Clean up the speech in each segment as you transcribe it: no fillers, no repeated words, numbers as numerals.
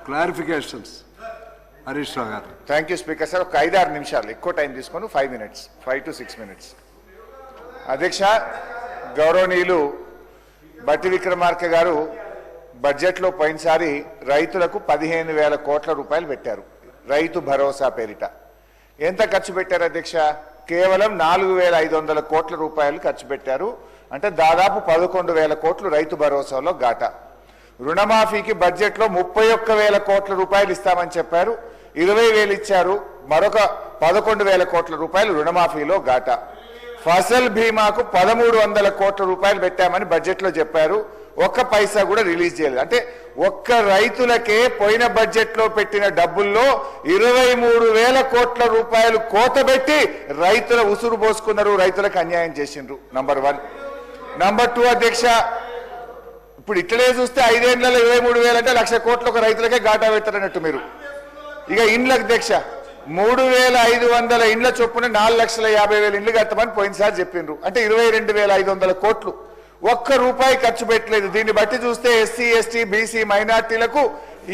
Clarifications Harish Rao గారు. Thank you speaker sir. ఒక 5-6 నిమిషాలు ఎక్కువ టైం తీసుకొని 5 minutes, 5 to 6 minutes. అధ్యక్ష, గౌరవనీయులు బట్టి విక్రమార్క గారు బడ్జెట్లో పోయినసారి రైతులకు 15,000 కోట్ల రూపాయలు పెట్టారు రైతు భరోసా పేరిట. ఎంత ఖర్చు పెట్టారు అధ్యక్ష? కేవలం 4,500 కోట్ల రూపాయలు ఖర్చు పెట్టారు. అంటే దాదాపు 11,000 కోట్లు రైతు భరోసాలో గాటా. రుణమాఫీకి బడ్జెట్లో 31,000 కోట్ల రూపాయలు ఇస్తామని చెప్పారు, 20,000 ఇచ్చారు. మరొక 11,000 కోట్ల రూపాయలు రుణమాఫీలో గాటా. ఫసల్ బీమాకు 1,300 కోట్ల రూపాయలు పెట్టామని బడ్జెట్లో చెప్పారు, ఒక్క పైసా కూడా రిలీజ్ చేయలేదు. అంటే ఒక్క రైతులకే పోయిన బడ్జెట్లో పెట్టిన డబ్బుల్లో 23,000 కోట్ల రూపాయలు కోతబెట్టి రైతుల ఉసురు పోసుకున్నారు, రైతులకు అన్యాయం చేసిండ్రు. నంబర్ 1. నంబర్ 2 అధ్యక్ష, ఇప్పుడు ఇట్లనే చూస్తే 5 ఏళ్లలో 23,000 అంటే 1,00,000 కోట్లు ఒక రైతులకే ఘాటా పెట్టారన్నట్టు మీరు. ఇక ఇండ్ల అధ్యక్ష, 3,500 ఇండ్ల చొప్పున 4,50,000 ఇండ్లు కట్టమని పోయినసారి చెప్పిండ్రు. అంటే 22,500 కోట్లు. ఒక్క రూపాయి ఖర్చు పెట్టలేదు. దీన్ని బట్టి చూస్తే ఎస్సీ, ఎస్టీ, బీసీ, మైనార్టీలకు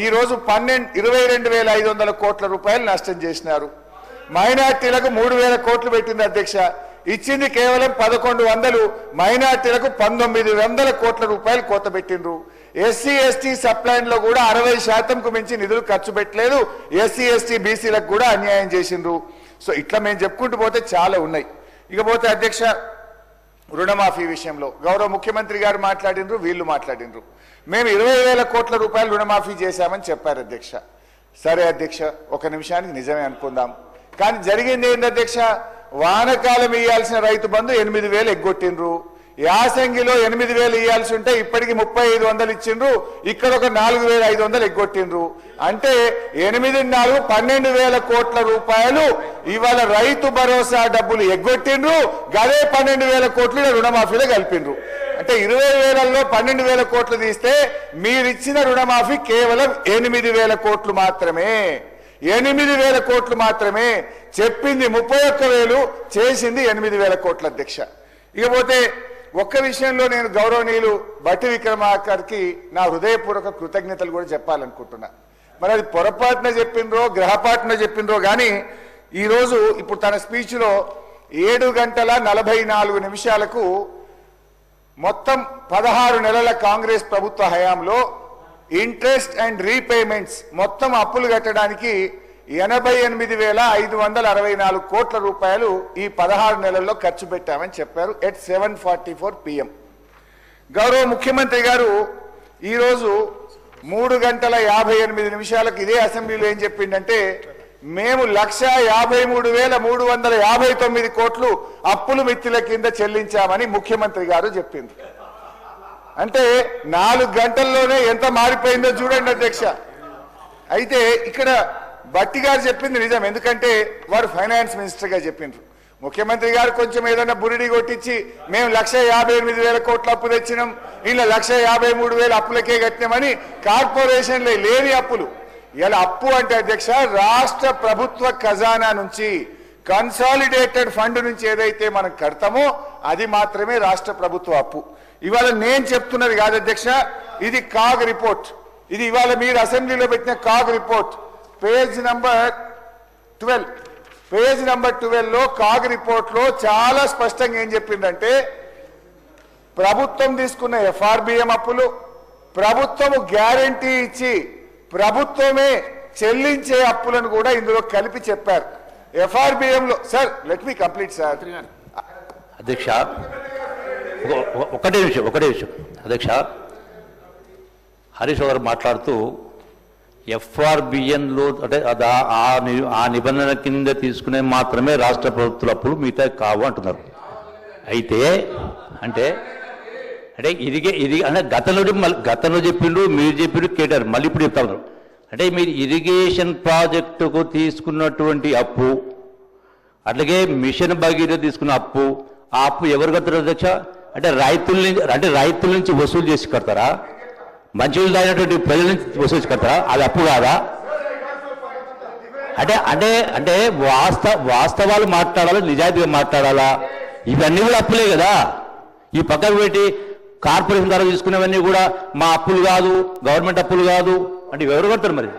ఈ రోజు 22,500 కోట్ల రూపాయలు నష్టం చేసినారు. మైనార్టీలకు 3,000 కోట్లు పెట్టింది అధ్యక్ష, ఇచ్చింది కేవలం 1,100. మైనార్టీలకు 1,900 కోట్ల రూపాయలు కోత పెట్టిండ్రు. ఎస్సీ, ఎస్టీ సప్లైన్లో కూడా 60%కు మించి నిధులు ఖర్చు పెట్టలేదు. ఎస్సీ, ఎస్టీ, బీసీలకు కూడా అన్యాయం చేసిండ్రు. సో ఇట్లా మేము చెప్పుకుంటూ పోతే చాలా ఉన్నాయి. ఇకపోతే అధ్యక్ష, రుణమాఫీ విషయంలో గౌరవ ముఖ్యమంత్రి గారు మాట్లాడిండ్రు, వీళ్ళు మాట్లాడిండ్రు. మేము 20,000 కోట్ల రూపాయలు రుణమాఫీ చేశామని చెప్పారు అధ్యక్ష. సరే అధ్యక్ష, ఒక నిమిషానికి నిజమే అనుకుందాం. కానీ జరిగింది ఏంది అధ్యక్ష? వానకాలం ఇయ్యాల్సిన రైతు బంధు 8,000 ఎగ్గొట్టిండ్రు. యాసంగిలో 8,000 ఇయ్యాల్సి ఉంటే ఇప్పటికి 3,500 ఇచ్చిండ్రు. ఇక్కడ ఒక 4,500 ఎగ్గొట్టిండ్రు. అంటే 8,4 12,000 కోట్ల రూపాయలు ఇవాళ రైతు భరోసా డబ్బులు ఎగ్గొట్టిండ్రు. గదే 12,000 కోట్లు రుణమాఫీలో కలిపిండ్రు. అంటే 20,000లో 12,000 కోట్లు తీస్తే మీరిచ్చిన రుణమాఫీ కేవలం 8,000 కోట్లు మాత్రమే. 8,000 కోట్లు మాత్రమే. చెప్పింది 31,000, చేసింది 8,000 కోట్ల అధ్యక్ష. ఇకపోతే ఒక్క విషయంలో నేను గౌరవనీయులు బట్టి విక్రమార్కకి నా హృదయపూర్వక కృతజ్ఞతలు కూడా చెప్పాలనుకుంటున్నా. మరి అది పొరపాటున చెప్పిండ్రో గ్రహపాటున చెప్పిండ్రో కానీ ఈరోజు ఇప్పుడు తన స్పీచ్లో 7:44 మొత్తం 16 నెలల కాంగ్రెస్ ప్రభుత్వ హయాంలో ఇంట్రెస్ట్ అండ్ రీపేమెంట్స్ మొత్తం అప్పులు కట్టడానికి 88,564 కోట్ల రూపాయలు ఈ 16 నెలల్లో ఖర్చు పెట్టామని చెప్పారు ఎట్ 7:44 PM. గౌరవ ముఖ్యమంత్రి గారు ఈరోజు 3:58 ఇదే అసెంబ్లీలో ఏం చెప్పిండంటే, మేము 1,53,359 కోట్లు అప్పులు మిత్తుల కింద చెల్లించామని ముఖ్యమంత్రి గారు చెప్పింది. అంటే 4 గంటల్లోనే ఎంత మారిపోయిందో చూడండి అధ్యక్ష. అయితే ఇక్కడ బట్టి గారు చెప్పింది నిజం, ఎందుకంటే వారు ఫైనాన్స్ మినిస్టర్గా చెప్పిండ్రు. ముఖ్యమంత్రి గారు కొంచెం ఏదైనా బురిడి కొట్టించి మేము 1,58,000 కోట్ల అప్పు తెచ్చినాం, ఇలా 1,53,000 అప్పులకే కట్టినామని కార్పొరేషన్లో లేని అప్పులు. ఇలా అప్పు అంటే అధ్యక్ష రాష్ట్ర ప్రభుత్వ ఖజానా నుంచి కన్సాలిడేటెడ్ ఫండ్ నుంచి ఏదైతే మనం కడతామో అది మాత్రమే రాష్ట్ర ప్రభుత్వ అప్పు. ఇవాళ నేను చెప్తున్నది కాదు అధ్యక్ష, ఇది కాగ్ రిపోర్ట్. ఇది ఇవాళ మీరు అసెంబ్లీలో పెట్టిన కాగ్ రిపోర్ట్ పేజ్ నంబర్ 12లో కాగ్ రిపోర్ట్ లో చాలా స్పష్టంగా ఏం చెప్పిందంటే, ప్రభుత్వం తీసుకున్న FRBM అప్పులు ప్రభుత్వము గ్యారంటీ ఇచ్చి ప్రభుత్వమే చెల్లించే అప్పులను కూడా ఇందులో కలిపి చెప్పారు. FRBM లో sir let me complete sir అధ్యక్ష, ఒకటే విషయం అధ్యక్ష. హరీష్ గారు మాట్లాడుతూ FRBMలో అంటే ఆ నిబంధన కింద తీసుకునే మాత్రమే రాష్ట్ర ప్రభుత్వ అప్పులు, మిగతా కావు అంటున్నారు. అయితే అంటే ఇది అంటే గతంలో చెప్పిండ్రు, మీరు చెప్పిండ్రు, కేటారు, మళ్ళీ ఇప్పుడు చెప్తారు. అంటే మీరు ఇరిగేషన్ ప్రాజెక్టుకు తీసుకున్నటువంటి అప్పు, అట్లాగే మిషన్ భగీరథ తీసుకున్న అప్పు, ఆ అప్పు ఎవరు కడతారు అధ్యక్ష? అంటే రైతుల నుంచి వసూలు చేసి కడతారా? మంచినీళ్ళు తాగినటువంటి ప్రజల నుంచి వసూలు కడతారా? అది అప్పు కాదా? అంటే వాస్తవాలు మాట్లాడాలా, నిజాయితీగా మాట్లాడాలా? ఇవన్నీ కూడా అప్పులే కదా. ఈ పక్కకు పెట్టి కార్పొరేషన్ ద్వారా తీసుకునేవన్నీ కూడా మా అప్పులు కాదు, గవర్నమెంట్ అప్పులు కాదు అంటే ఎవరు కడతారు మరి?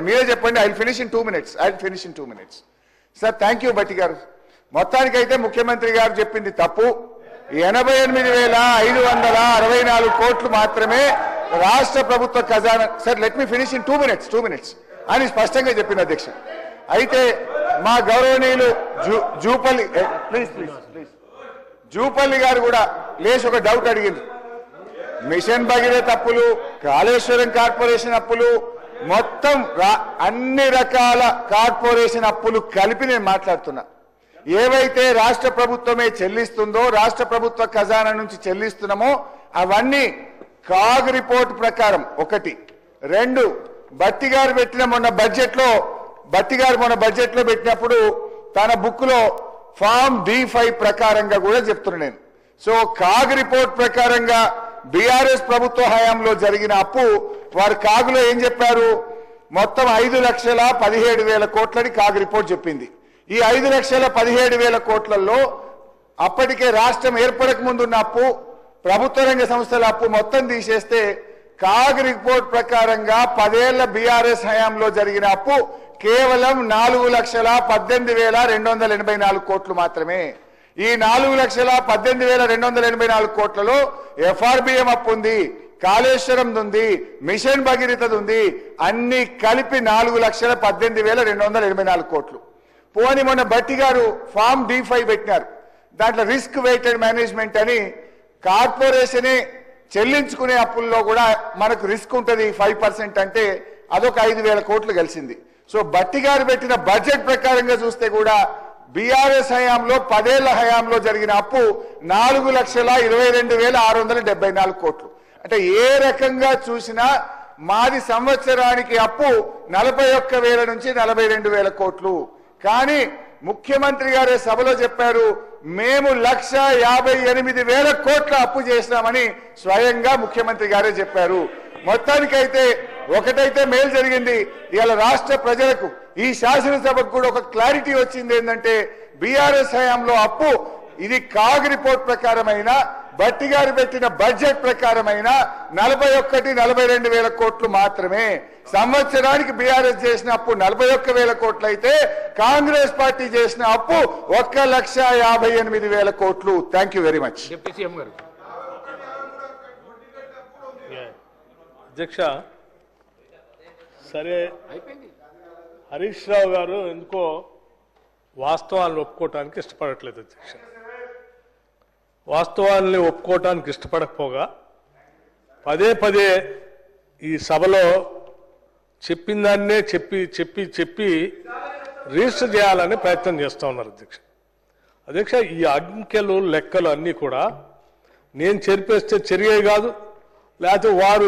మీరే చెప్పండి. I finish in 2 minutes. Sir thank you Bhatti గారు. మొత్తానికైతే ముఖ్యమంత్రి గారు చెప్పింది తప్పు. 88,564 కోట్లు మాత్రమే రాష్ట్ర ప్రభుత్వ ఖజానా. Sir let me finish in 2 minutes అని స్పష్టంగా చెప్పింది అధ్యక్ష. అయితే మా గౌరవనీయులు జూపల్లి గారు కూడా లేచి ఒక డౌట్ అడిగింది. మిషన్ భగీరథ అప్పులు, కాళేశ్వరం కార్పొరేషన్ అప్పులు, మొత్తం అన్ని రకాల కార్పొరేషన్ అప్పులు కలిపి నేను మాట్లాడుతున్నా. ఏవైతే రాష్ట్ర ప్రభుత్వమే చెల్లిస్తుందో, రాష్ట్ర ప్రభుత్వ ఖజానా నుంచి చెల్లిస్తున్నామో అవన్నీ కాగ్ రిపోర్ట్ ప్రకారం 1. 2 భట్టి గారు పెట్టిన మొన్న బడ్జెట్ లో పెట్టినప్పుడు తన బుక్ లో ఫామ్ D5 ప్రకారంగా కూడా చెప్తున్నా నేను. సో కాగ్ రిపోర్ట్ ప్రకారంగా బీఆర్ఎస్ ప్రభుత్వ హయాంలో జరిగిన అప్పు వారు కాగులో ఏం చెప్పారు? మొత్తం 5,17,000 కోట్లని కాగ్ రిపోర్ట్ చెప్పింది. ఈ 5,17,000 కోట్లలో అప్పటికే రాష్ట్రం ఏర్పడక ముందున్న అప్పు, ప్రభుత్వ రంగ సంస్థల అప్పు మొత్తం తీసేస్తే కాగ్ రిపోర్ట్ ప్రకారంగా 10 ఏళ్ల బీఆర్ఎస్ హయాంలో జరిగిన అప్పు కేవలం 4,18,284 కోట్లు మాత్రమే. ఈ 4,18,284 కోట్లలో FRBM అప్పు ఉంది, కాళేశ్వరం ఉంది, మిషన్ భగీరథ ఉంది, అన్ని కలిపి 4,18,284 కోట్లు. పోని మొన్న భట్టి గారు ఫామ్ D5 పెట్టినారు. దాంట్లో రిస్క్ వెయిటెడ్ మేనేజ్మెంట్ అని కార్పొరేషనే చెల్లించుకునే అప్పుల్లో కూడా మనకు రిస్క్ ఉంటుంది 5% అంటే అదొక 5,000 కోట్లు కలిసింది. సో భట్టి గారు పెట్టిన బడ్జెట్ ప్రకారంగా చూస్తే కూడా బీఆర్ఎస్ హయాంలో 10 ఏళ్ల హయాంలో జరిగిన అప్పు 4,22,674 కోట్లు. అంటే ఏ రకంగా చూసినా మాది సంవత్సరానికి అప్పు 41,000 నుంచి 42,000 కోట్లు. కానీ ముఖ్యమంత్రి గారే సభలో చెప్పారు, మేము 1,58,000 కోట్ల అప్పు చేసినామని స్వయంగా ముఖ్యమంత్రి గారే చెప్పారు. మొత్తానికైతే ఒకటైతే మేలు జరిగింది. ఇవాళ రాష్ట్ర ప్రజలకు, ఈ శాసనసభకు కూడా ఒక క్లారిటీ వచ్చింది. ఏంటంటే బీఆర్ఎస్ హయాంలో అప్పు ఇది కాగ్ రిపోర్ట్ ప్రకారమైన, భట్టి గారు పెట్టిన బడ్జెట్ ప్రకారమైన 41,42,000 కోట్లు మాత్రమే. సంవత్సరానికి బీఆర్ఎస్ చేసిన అప్పు 41,000 కోట్లు అయితే కాంగ్రెస్ పార్టీ చేసిన అప్పు 1,58,000 కోట్లు. Thank you very much. అధ్యక్ష, సరే హరీష్ రావు గారు ఎందుకో వాస్తవాలను ఒప్పుకోవటానికి ఇష్టపడట్లేదు అధ్యక్ష. వాస్తవాల్ని ఒప్పుకోవటానికి ఇష్టపడకపోగా పదే ఈ సభలో చెప్పిన దాన్నే చెప్పి రిజిస్టర్ చేయాలని ప్రయత్నం చేస్తూ ఉన్నారు అధ్యక్ష. ఈ అంకెలు లెక్కలు అన్నీ కూడా నేను చెరిపేస్తే చెరిగే కాదు, లేకపోతే వారు